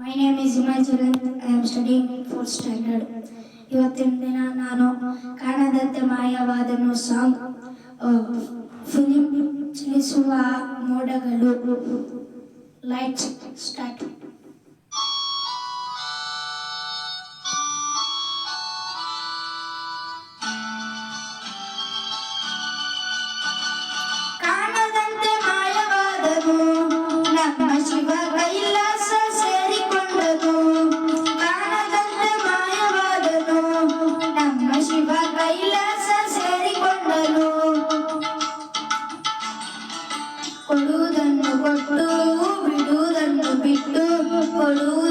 My name is Himachalan. I am studying 4th standard. ಇವತ್ತಿನ ದಿನ ನಾನು ಕಾಣದಂತೆ ಮಾಯವಾದನು ಸಾಂಗ್ ಫಿಲಿಂ ಚಲಿಸುವ ಮೋಡಗಳು ಲೈಟ್ಸ್ ಸ್ಟಾರ್ಟ್. ಕಾಣದಂತೆ ಮಾಯವಾದನು ನಮ್ಮ ಶಿವ ಕೈಲಾಸ ಸೇರಿಕೊಂಡನು. ಕಾಣದಂತೆ ಮಾಯವಾದನು ನಮ್ಮ ಶಿವ ಕೈಲಾಸ ಸೇರಿಕೊಂಡನು. ಕೊಡುವುದನ್ನು ಕೊಟ್ಟು ಬಿಡುವುದನ್ನು ಬಿಟ್ಟು ಕೊಡುವುದು